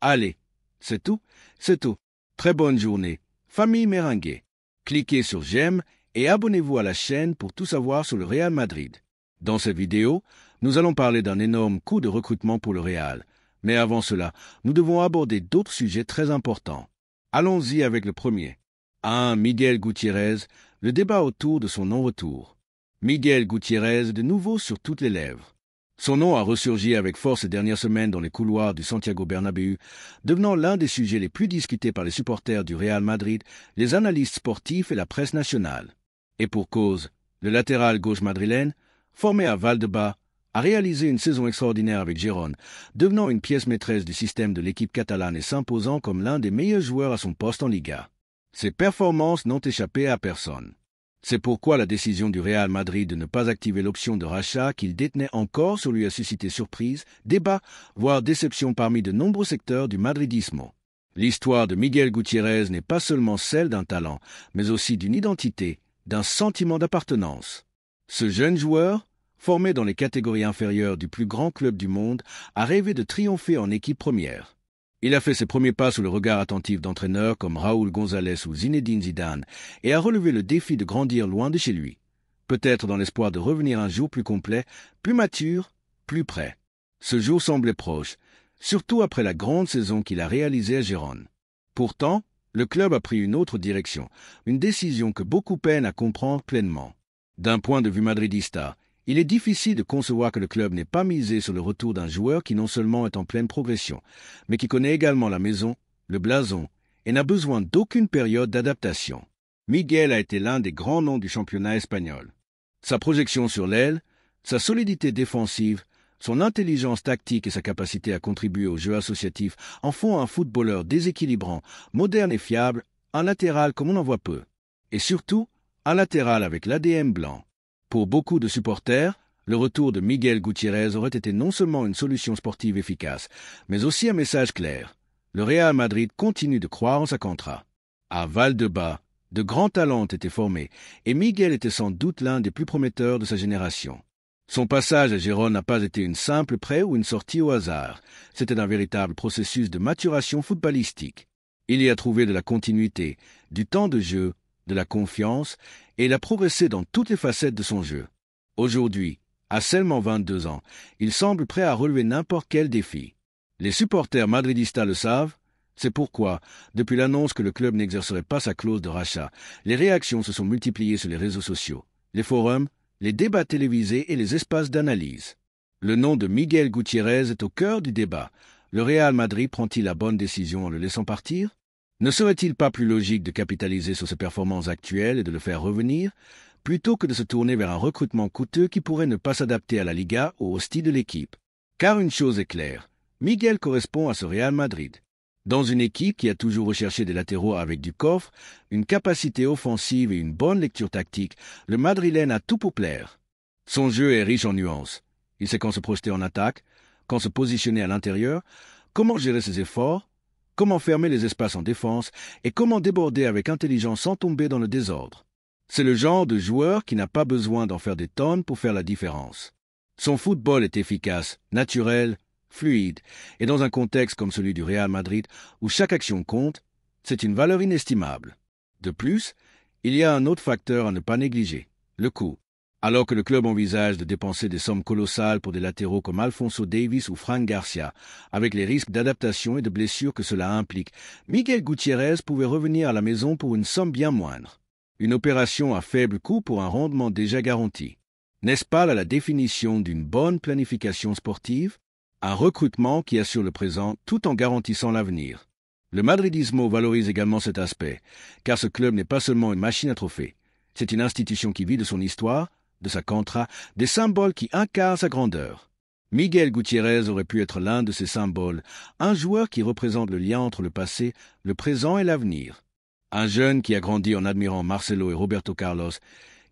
Allez, c'est tout? C'est tout. Très bonne journée. Famille Merengue. Cliquez sur j'aime et abonnez-vous à la chaîne pour tout savoir sur le Real Madrid. Dans cette vidéo, nous allons parler d'un énorme coup de recrutement pour le Real. Mais avant cela, nous devons aborder d'autres sujets très importants. Allons-y avec le premier. 1. Miguel Gutiérrez, le débat autour de son non-retour. Miguel Gutiérrez est de nouveau sur toutes les lèvres. Son nom a ressurgi avec force ces dernières semaines dans les couloirs du Santiago Bernabéu, devenant l'un des sujets les plus discutés par les supporters du Real Madrid, les analystes sportifs et la presse nationale. Et pour cause, le latéral gauche madrilène, formé à Valdebebas, a réalisé une saison extraordinaire avec Gérone, devenant une pièce maîtresse du système de l'équipe catalane et s'imposant comme l'un des meilleurs joueurs à son poste en Liga. Ses performances n'ont échappé à personne. C'est pourquoi la décision du Real Madrid de ne pas activer l'option de rachat qu'il détenait encore sur lui a suscité surprise, débat, voire déception parmi de nombreux secteurs du madridismo. L'histoire de Miguel Gutiérrez n'est pas seulement celle d'un talent, mais aussi d'une identité, d'un sentiment d'appartenance. Ce jeune joueur, formé dans les catégories inférieures du plus grand club du monde, a rêvé de triompher en équipe première. Il a fait ses premiers pas sous le regard attentif d'entraîneurs comme Raúl González ou Zinedine Zidane et a relevé le défi de grandir loin de chez lui. Peut-être dans l'espoir de revenir un jour plus complet, plus mature, plus prêt. Ce jour semblait proche, surtout après la grande saison qu'il a réalisée à Gérone. Pourtant, le club a pris une autre direction, une décision que beaucoup peinent à comprendre pleinement. D'un point de vue madridista, il est difficile de concevoir que le club n'ait pas misé sur le retour d'un joueur qui non seulement est en pleine progression, mais qui connaît également la maison, le blason, et n'a besoin d'aucune période d'adaptation. Miguel a été l'un des grands noms du championnat espagnol. Sa projection sur l'aile, sa solidité défensive, son intelligence tactique et sa capacité à contribuer au jeu associatif en font un footballeur déséquilibrant, moderne et fiable, un latéral comme on en voit peu. Et surtout, un latéral avec l'ADN blanc. Pour beaucoup de supporters, le retour de Miguel Gutiérrez aurait été non seulement une solution sportive efficace, mais aussi un message clair. Le Real Madrid continue de croire en sa contrat. À Valdebebas, de grands talents ont été formés, et Miguel était sans doute l'un des plus prometteurs de sa génération. Son passage à Gérone n'a pas été une simple prêt ou une sortie au hasard. C'était un véritable processus de maturation footballistique. Il y a trouvé de la continuité, du temps de jeu, de la confiance, et il a progressé dans toutes les facettes de son jeu. Aujourd'hui, à seulement 22 ans, il semble prêt à relever n'importe quel défi. Les supporters madridistas le savent, c'est pourquoi, depuis l'annonce que le club n'exercerait pas sa clause de rachat, les réactions se sont multipliées sur les réseaux sociaux, les forums, les débats télévisés et les espaces d'analyse. Le nom de Miguel Gutiérrez est au cœur du débat. Le Real Madrid prend-il la bonne décision en le laissant partir ? Ne serait-il pas plus logique de capitaliser sur ses performances actuelles et de le faire revenir, plutôt que de se tourner vers un recrutement coûteux qui pourrait ne pas s'adapter à la Liga ou au style de l'équipe? Car une chose est claire, Miguel correspond à ce Real Madrid. Dans une équipe qui a toujours recherché des latéraux avec du coffre, une capacité offensive et une bonne lecture tactique, le Madrilène a tout pour plaire. Son jeu est riche en nuances. Il sait quand se projeter en attaque, quand se positionner à l'intérieur, comment gérer ses efforts, comment fermer les espaces en défense et comment déborder avec intelligence sans tomber dans le désordre. C'est le genre de joueur qui n'a pas besoin d'en faire des tonnes pour faire la différence. Son football est efficace, naturel, fluide, et dans un contexte comme celui du Real Madrid où chaque action compte, c'est une valeur inestimable. De plus, il y a un autre facteur à ne pas négliger, le coût. Alors que le club envisage de dépenser des sommes colossales pour des latéraux comme Alphonso Davies ou Fran Garcia, avec les risques d'adaptation et de blessures que cela implique, Miguel Gutiérrez pouvait revenir à la maison pour une somme bien moindre. Une opération à faible coût pour un rendement déjà garanti. N'est-ce pas là la définition d'une bonne planification sportive? Un recrutement qui assure le présent tout en garantissant l'avenir. Le madridismo valorise également cet aspect, car ce club n'est pas seulement une machine à trophées. C'est une institution qui vit de son histoire, de sa contrat, des symboles qui incarnent sa grandeur. Miguel Gutiérrez aurait pu être l'un de ces symboles, un joueur qui représente le lien entre le passé, le présent et l'avenir. Un jeune qui a grandi en admirant Marcelo et Roberto Carlos,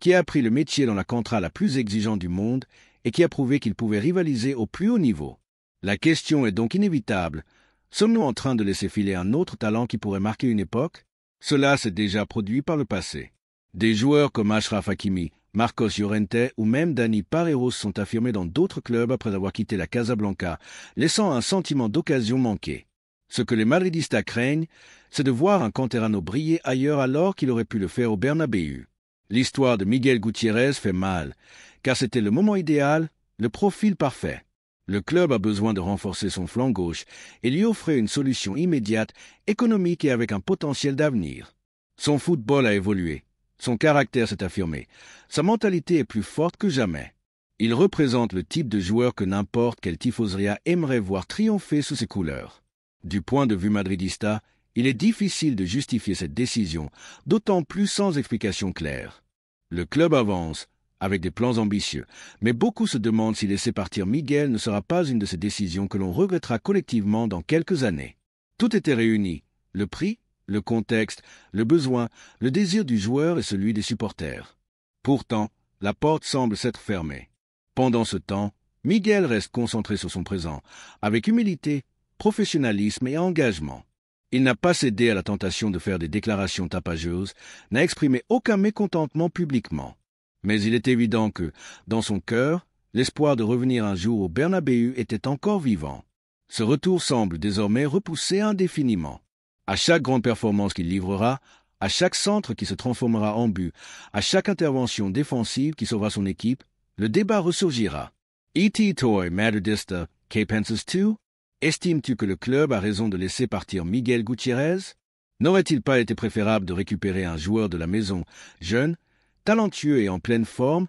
qui a appris le métier dans la contrat la plus exigeante du monde et qui a prouvé qu'il pouvait rivaliser au plus haut niveau. La question est donc inévitable. Sommes-nous en train de laisser filer un autre talent qui pourrait marquer une époque? Cela s'est déjà produit par le passé. Des joueurs comme Achraf Hakimi, Marcos Llorente ou même Dani Parejo sont affirmés dans d'autres clubs après avoir quitté la Casablanca, laissant un sentiment d'occasion manquée. Ce que les madridistas craignent, c'est de voir un Canterano briller ailleurs alors qu'il aurait pu le faire au Bernabéu. L'histoire de Miguel Gutiérrez fait mal, car c'était le moment idéal, le profil parfait. Le club a besoin de renforcer son flanc gauche et lui offrait une solution immédiate, économique et avec un potentiel d'avenir. Son football a évolué, son caractère s'est affirmé, sa mentalité est plus forte que jamais. Il représente le type de joueur que n'importe quel tifoseria aimerait voir triompher sous ses couleurs. Du point de vue madridista, il est difficile de justifier cette décision, d'autant plus sans explication claire. Le club avance, avec des plans ambitieux, mais beaucoup se demandent si laisser partir Miguel ne sera pas une de ces décisions que l'on regrettera collectivement dans quelques années. Tout était réuni, le prix, le contexte, le besoin, le désir du joueur et celui des supporters. Pourtant, la porte semble s'être fermée. Pendant ce temps, Miguel reste concentré sur son présent, avec humilité, professionnalisme et engagement. Il n'a pas cédé à la tentation de faire des déclarations tapageuses, n'a exprimé aucun mécontentement publiquement. Mais il est évident que, dans son cœur, l'espoir de revenir un jour au Bernabéu était encore vivant. Ce retour semble désormais repoussé indéfiniment. À chaque grande performance qu'il livrera, à chaque centre qui se transformera en but, à chaque intervention défensive qui sauvera son équipe, le débat ressurgira. E.T. Toy Madridista, que penses-tu? Estimes-tu que le club a raison de laisser partir Miguel Gutiérrez? N'aurait-il pas été préférable de récupérer un joueur de la maison, jeune, talentueux et en pleine forme,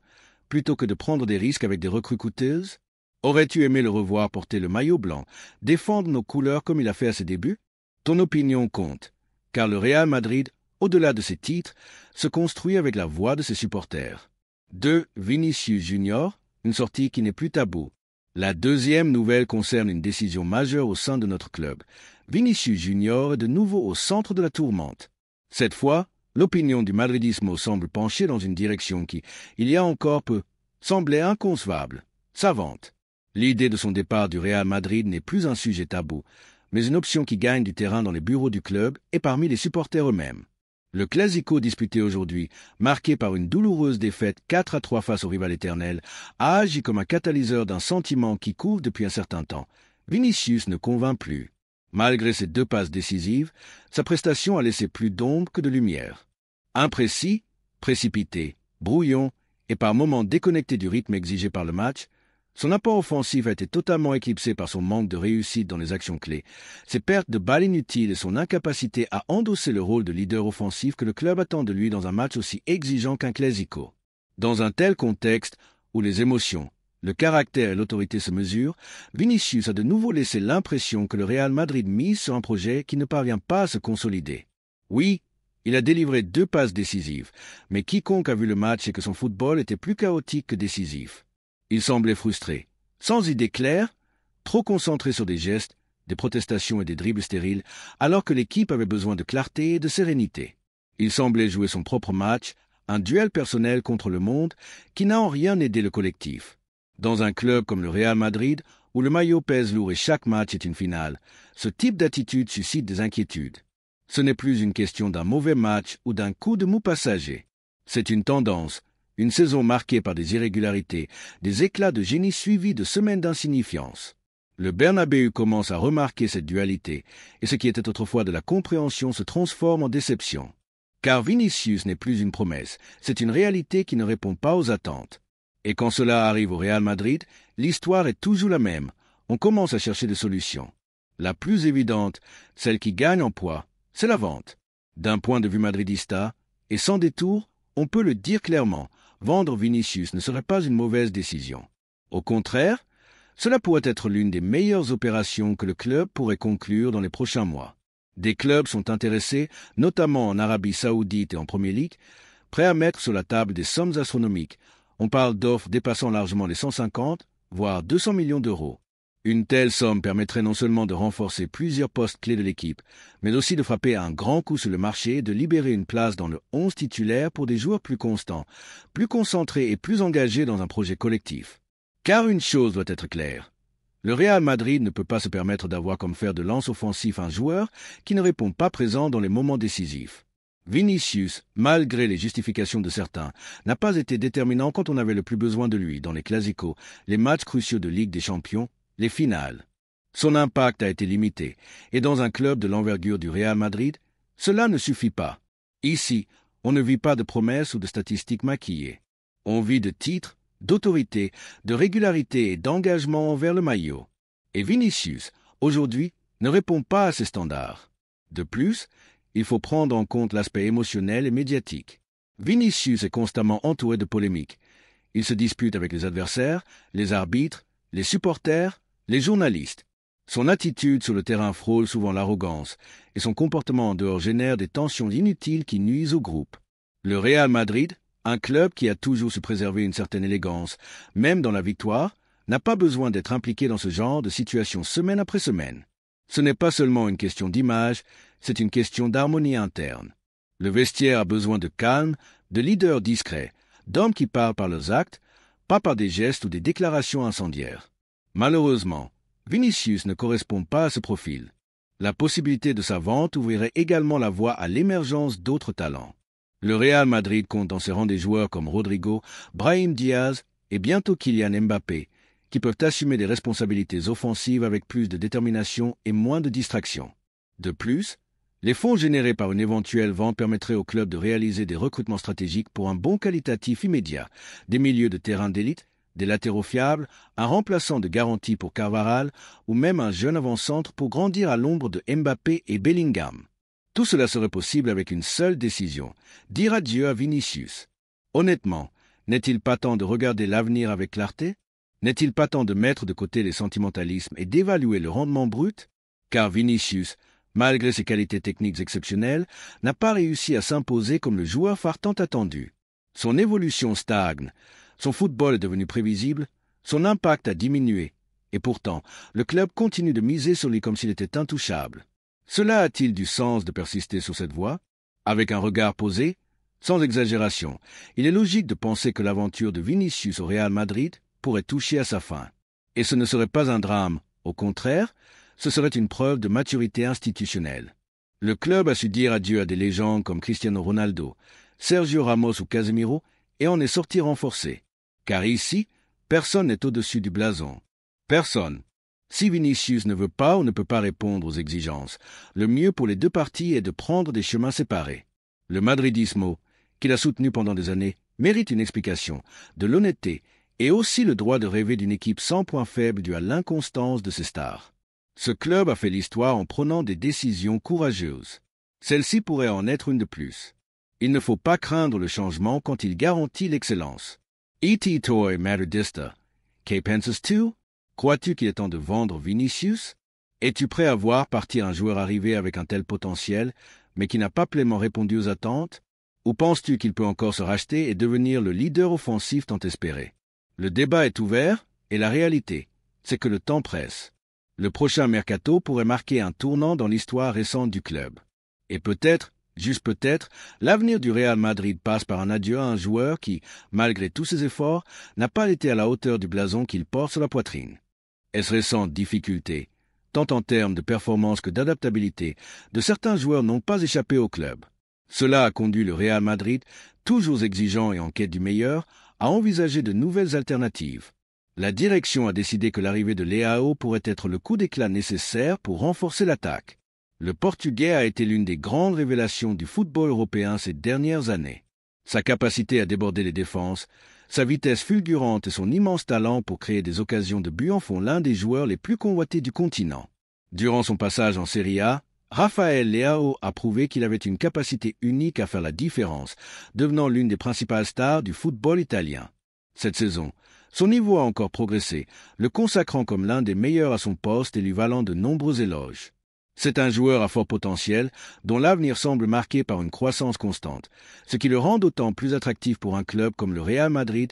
plutôt que de prendre des risques avec des recrues coûteuses? Aurais-tu aimé le revoir porter le maillot blanc, défendre nos couleurs comme il a fait à ses débuts? Ton opinion compte, car le Real Madrid, au-delà de ses titres, se construit avec la voix de ses supporters. 2. Vinicius Junior, une sortie qui n'est plus tabou. La deuxième nouvelle concerne une décision majeure au sein de notre club. Vinicius Junior est de nouveau au centre de la tourmente. Cette fois, l'opinion du madridismo semble pencher dans une direction qui, il y a encore peu, semblait inconcevable, savante. L'idée de son départ du Real Madrid n'est plus un sujet tabou, mais une option qui gagne du terrain dans les bureaux du club et parmi les supporters eux-mêmes. Le Clasico disputé aujourd'hui, marqué par une douloureuse défaite 4-3 face au rival éternel, a agi comme un catalyseur d'un sentiment qui couve depuis un certain temps. Vinicius ne convainc plus. Malgré ses 2 passes décisives, sa prestation a laissé plus d'ombre que de lumière. Imprécis, précipité, brouillon et par moments déconnecté du rythme exigé par le match, son apport offensif a été totalement éclipsé par son manque de réussite dans les actions clés, ses pertes de balles inutiles et son incapacité à endosser le rôle de leader offensif que le club attend de lui dans un match aussi exigeant qu'un Clasico. Dans un tel contexte, où les émotions, le caractère et l'autorité se mesurent, Vinicius a de nouveau laissé l'impression que le Real Madrid mise sur un projet qui ne parvient pas à se consolider. Oui, il a délivré 2 passes décisives, mais quiconque a vu le match sait que son football était plus chaotique que décisif. Il semblait frustré, sans idée claire, trop concentré sur des gestes, des protestations et des dribbles stériles, alors que l'équipe avait besoin de clarté et de sérénité. Il semblait jouer son propre match, un duel personnel contre le monde, qui n'a en rien aidé le collectif. Dans un club comme le Real Madrid, où le maillot pèse lourd et chaque match est une finale, ce type d'attitude suscite des inquiétudes. Ce n'est plus une question d'un mauvais match ou d'un coup de mou passager. C'est une tendance, une saison marquée par des irrégularités, des éclats de génie suivis de semaines d'insignifiance. Le Bernabéu commence à remarquer cette dualité, et ce qui était autrefois de la compréhension se transforme en déception. Car Vinicius n'est plus une promesse, c'est une réalité qui ne répond pas aux attentes. Et quand cela arrive au Real Madrid, l'histoire est toujours la même. On commence à chercher des solutions. La plus évidente, celle qui gagne en poids, c'est la vente. D'un point de vue madridista, et sans détour, on peut le dire clairement, vendre Vinicius ne serait pas une mauvaise décision. Au contraire, cela pourrait être l'une des meilleures opérations que le club pourrait conclure dans les prochains mois. Des clubs sont intéressés, notamment en Arabie Saoudite et en Premier League, prêts à mettre sur la table des sommes astronomiques. On parle d'offres dépassant largement les 150, voire 200 millions d'euros. Une telle somme permettrait non seulement de renforcer plusieurs postes clés de l'équipe, mais aussi de frapper un grand coup sur le marché et de libérer une place dans le 11 titulaire pour des joueurs plus constants, plus concentrés et plus engagés dans un projet collectif. Car une chose doit être claire. Le Real Madrid ne peut pas se permettre d'avoir comme fer de lance offensif un joueur qui ne répond pas présent dans les moments décisifs. Vinicius, malgré les justifications de certains, n'a pas été déterminant quand on avait le plus besoin de lui dans les Clásicos, les matchs cruciaux de Ligue des Champions, les finales. Son impact a été limité, et dans un club de l'envergure du Real Madrid, cela ne suffit pas. Ici, on ne vit pas de promesses ou de statistiques maquillées. On vit de titres, d'autorité, de régularité et d'engagement envers le maillot. Et Vinicius, aujourd'hui, ne répond pas à ces standards. De plus, il faut prendre en compte l'aspect émotionnel et médiatique. Vinicius est constamment entouré de polémiques. Il se dispute avec les adversaires, les arbitres, les supporters, les journalistes. Son attitude sur le terrain frôle souvent l'arrogance, et son comportement en dehors génère des tensions inutiles qui nuisent au groupe. Le Real Madrid, un club qui a toujours su préserver une certaine élégance, même dans la victoire, n'a pas besoin d'être impliqué dans ce genre de situation semaine après semaine. Ce n'est pas seulement une question d'image, c'est une question d'harmonie interne. Le vestiaire a besoin de calme, de leaders discrets, d'hommes qui parlent par leurs actes, pas par des gestes ou des déclarations incendiaires. Malheureusement, Vinicius ne correspond pas à ce profil. La possibilité de sa vente ouvrirait également la voie à l'émergence d'autres talents. Le Real Madrid compte dans ses rangs des joueurs comme Rodrigo, Brahim Diaz et bientôt Kylian Mbappé, qui peuvent assumer des responsabilités offensives avec plus de détermination et moins de distraction. De plus, les fonds générés par une éventuelle vente permettraient au club de réaliser des recrutements stratégiques pour un bon qualitatif immédiat, des milieux de terrain d'élite, des latéraux fiables, un remplaçant de garantie pour Carvajal ou même un jeune avant-centre pour grandir à l'ombre de Mbappé et Bellingham. Tout cela serait possible avec une seule décision, dire adieu à Vinicius. Honnêtement, n'est-il pas temps de regarder l'avenir avec clarté? N'est-il pas temps de mettre de côté les sentimentalismes et d'évaluer le rendement brut? Car Vinicius, malgré ses qualités techniques exceptionnelles, n'a pas réussi à s'imposer comme le joueur phare tant attendu. Son évolution stagne, son football est devenu prévisible, son impact a diminué, et pourtant, le club continue de miser sur lui comme s'il était intouchable. Cela a-t-il du sens de persister sur cette voie? Avec un regard posé, sans exagération, il est logique de penser que l'aventure de Vinicius au Real Madrid pourrait toucher à sa fin. Et ce ne serait pas un drame, au contraire, ce serait une preuve de maturité institutionnelle. Le club a su dire adieu à des légendes comme Cristiano Ronaldo, Sergio Ramos ou Casemiro, et en est sorti renforcé. Car ici, personne n'est au-dessus du blason. Personne. Si Vinicius ne veut pas ou ne peut pas répondre aux exigences, le mieux pour les deux parties est de prendre des chemins séparés. Le madridismo, qu'il a soutenu pendant des années, mérite une explication, de l'honnêteté et aussi le droit de rêver d'une équipe sans point faible dû à l'inconstance de ses stars. Ce club a fait l'histoire en prenant des décisions courageuses. Celle-ci pourrait en être une de plus. Il ne faut pas craindre le changement quand il garantit l'excellence. E.T. Toy Madridista. Que penses-tu? Crois-tu qu'il est temps de vendre Vinicius? Es-tu prêt à voir partir un joueur arrivé avec un tel potentiel, mais qui n'a pas pleinement répondu aux attentes? Ou penses-tu qu'il peut encore se racheter et devenir le leader offensif tant espéré? Le débat est ouvert, et la réalité, c'est que le temps presse. Le prochain mercato pourrait marquer un tournant dans l'histoire récente du club. Et peut-être, juste peut-être, l'avenir du Real Madrid passe par un adieu à un joueur qui, malgré tous ses efforts, n'a pas été à la hauteur du blason qu'il porte sur la poitrine. Est-ce récente difficulté, tant en termes de performance que d'adaptabilité, de certains joueurs n'ont pas échappé au club. Cela a conduit le Real Madrid, toujours exigeant et en quête du meilleur, à envisager de nouvelles alternatives. La direction a décidé que l'arrivée de Leao pourrait être le coup d'éclat nécessaire pour renforcer l'attaque. Le Portugais a été l'une des grandes révélations du football européen ces dernières années. Sa capacité à déborder les défenses, sa vitesse fulgurante et son immense talent pour créer des occasions de but en font l'un des joueurs les plus convoités du continent. Durant son passage en Serie A, Rafael Leao a prouvé qu'il avait une capacité unique à faire la différence, devenant l'une des principales stars du football italien. Cette saison, son niveau a encore progressé, le consacrant comme l'un des meilleurs à son poste et lui valant de nombreux éloges. C'est un joueur à fort potentiel, dont l'avenir semble marqué par une croissance constante, ce qui le rend d'autant plus attractif pour un club comme le Real Madrid,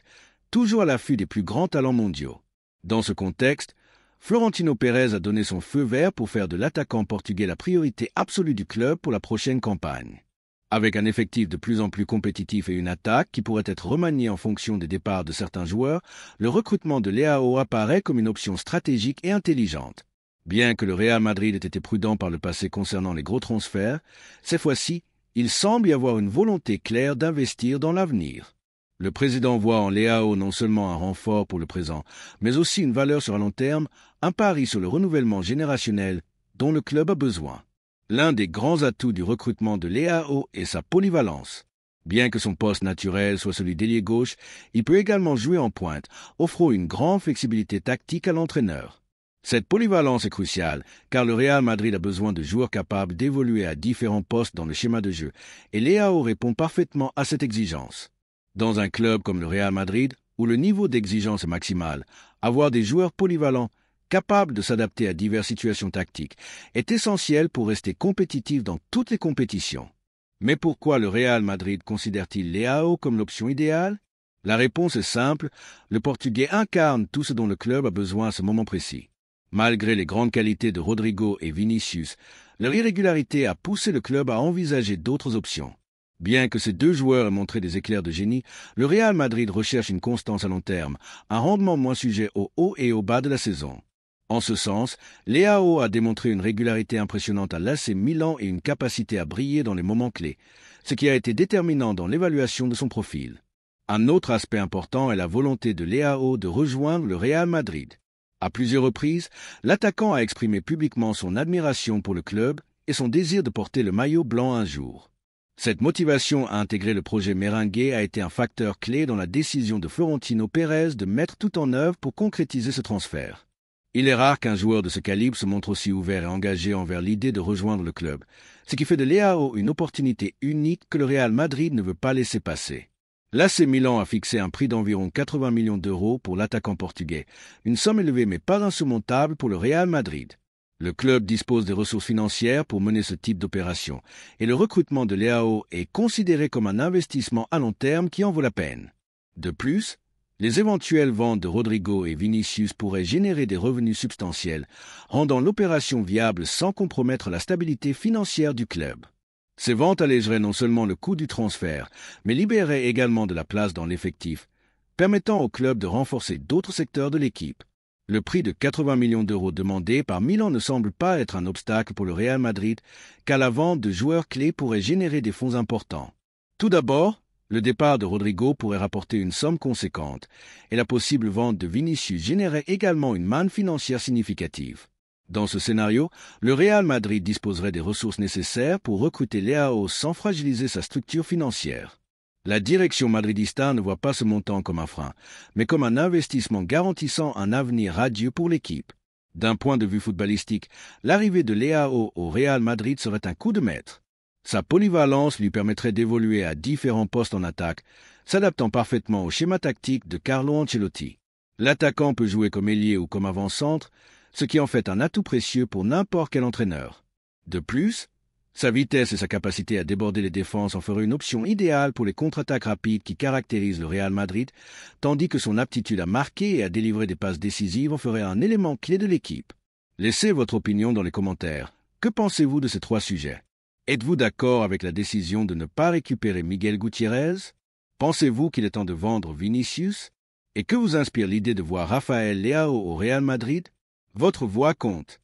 toujours à l'affût des plus grands talents mondiaux. Dans ce contexte, Florentino Pérez a donné son feu vert pour faire de l'attaquant portugais la priorité absolue du club pour la prochaine campagne. Avec un effectif de plus en plus compétitif et une attaque qui pourrait être remaniée en fonction des départs de certains joueurs, le recrutement de Leao apparaît comme une option stratégique et intelligente. Bien que le Real Madrid ait été prudent par le passé concernant les gros transferts, cette fois-ci, il semble y avoir une volonté claire d'investir dans l'avenir. Le président voit en Leao non seulement un renfort pour le présent, mais aussi une valeur sur un long terme, un pari sur le renouvellement générationnel dont le club a besoin. L'un des grands atouts du recrutement de Leao est sa polyvalence. Bien que son poste naturel soit celui d'ailier gauche, il peut également jouer en pointe, offrant une grande flexibilité tactique à l'entraîneur. Cette polyvalence est cruciale, car le Real Madrid a besoin de joueurs capables d'évoluer à différents postes dans le schéma de jeu, et Leao répond parfaitement à cette exigence. Dans un club comme le Real Madrid, où le niveau d'exigence est maximal, avoir des joueurs polyvalents, capables de s'adapter à diverses situations tactiques, est essentiel pour rester compétitif dans toutes les compétitions. Mais pourquoi le Real Madrid considère-t-il Leao comme l'option idéale? La réponse est simple, le Portugais incarne tout ce dont le club a besoin à ce moment précis. Malgré les grandes qualités de Rodrigo et Vinicius, leur irrégularité a poussé le club à envisager d'autres options. Bien que ces deux joueurs aient montré des éclairs de génie, le Real Madrid recherche une constance à long terme, un rendement moins sujet au haut et au bas de la saison. En ce sens, Leao a démontré une régularité impressionnante à l'AC Milan et une capacité à briller dans les moments clés, ce qui a été déterminant dans l'évaluation de son profil. Un autre aspect important est la volonté de Leao de rejoindre le Real Madrid. À plusieurs reprises, l'attaquant a exprimé publiquement son admiration pour le club et son désir de porter le maillot blanc un jour. Cette motivation à intégrer le projet merengue a été un facteur clé dans la décision de Florentino Pérez de mettre tout en œuvre pour concrétiser ce transfert. Il est rare qu'un joueur de ce calibre se montre aussi ouvert et engagé envers l'idée de rejoindre le club, ce qui fait de Leao une opportunité unique que le Real Madrid ne veut pas laisser passer. L'AC Milan a fixé un prix d'environ 80 millions d'euros pour l'attaquant portugais, une somme élevée mais pas insurmontable pour le Real Madrid. Le club dispose des ressources financières pour mener ce type d'opération, et le recrutement de Leao est considéré comme un investissement à long terme qui en vaut la peine. De plus, les éventuelles ventes de Rodrigo et Vinicius pourraient générer des revenus substantiels, rendant l'opération viable sans compromettre la stabilité financière du club. Ces ventes allégeraient non seulement le coût du transfert, mais libéreraient également de la place dans l'effectif, permettant au club de renforcer d'autres secteurs de l'équipe. Le prix de 80 millions d'euros demandé par Milan ne semble pas être un obstacle pour le Real Madrid, car la vente de joueurs clés pourrait générer des fonds importants. Tout d'abord, le départ de Rodrigo pourrait rapporter une somme conséquente, et la possible vente de Vinicius générerait également une manne financière significative. Dans ce scénario, le Real Madrid disposerait des ressources nécessaires pour recruter Leao sans fragiliser sa structure financière. La direction madridista ne voit pas ce montant comme un frein, mais comme un investissement garantissant un avenir radieux pour l'équipe. D'un point de vue footballistique, l'arrivée de Leao au Real Madrid serait un coup de maître. Sa polyvalence lui permettrait d'évoluer à différents postes en attaque, s'adaptant parfaitement au schéma tactique de Carlo Ancelotti. L'attaquant peut jouer comme ailier ou comme avant-centre, ce qui en fait un atout précieux pour n'importe quel entraîneur. De plus, sa vitesse et sa capacité à déborder les défenses en feraient une option idéale pour les contre-attaques rapides qui caractérisent le Real Madrid, tandis que son aptitude à marquer et à délivrer des passes décisives en ferait un élément clé de l'équipe. Laissez votre opinion dans les commentaires. Que pensez-vous de ces trois sujets? Êtes-vous d'accord avec la décision de ne pas récupérer Miguel Gutiérrez? Pensez-vous qu'il est temps de vendre Vinicius? Et que vous inspire l'idée de voir Rafael Leao au Real Madrid? Votre voix compte.